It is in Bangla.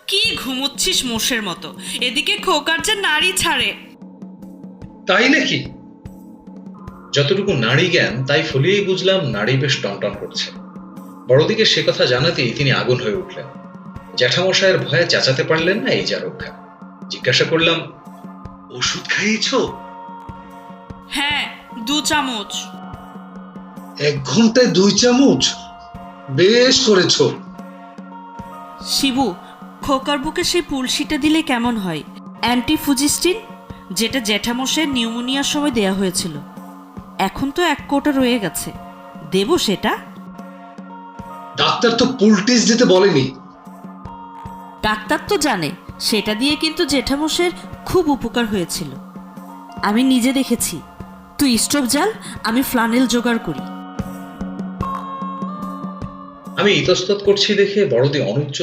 কি ঘুমোচ্ছিস মোষের মতো? এদিকে খোকার যে নাড়ি ছাড়ে। তাই নাকি? যতটুকু নাড়ি জ্ঞান তাই ফলিয়েই বুঝলাম নাড়ি বেশ টনটন করছে। বড়দিকে সে কথা জানাতেই তিনি আগুন হয়ে উঠলেন। জ্যাঠামশায়ের ভয়ে চেঁচাতে পারলেন না, এই যা রক্ষা। জিজ্ঞাসা করলাম, ওষুধ খাইয়েছ? হ্যাঁ, 2 চামচ। 1 ঘন্টায় 2 চামচ? বেশ করেছো। শিবু, খোকার বুকে সেই পুলসিটা দিলে কেমন হয়? অ্যান্টিফুজিস্টিন, যেটা জ্যাঠামশাইয়ের নিউমোনিয়ার সময় দেয়া হয়েছিল। এখন তো 1 কোটা রয়ে গেছে, দেবো সেটা? ডাক্তার তো পুলটিস দিতে বলেনি। ডাক্তার তো জানে, সেটা দিয়ে কিন্তু জ্যাঠামশাইয়ের খুব উপকার হয়েছিল। আমি নিজে দেখেছি। তুই স্টোভ জ্বাল, আমি ফ্লানেল জোগাড় করি। আমি ইতস্তত করছি দেখে বড়দি অনুচ্চ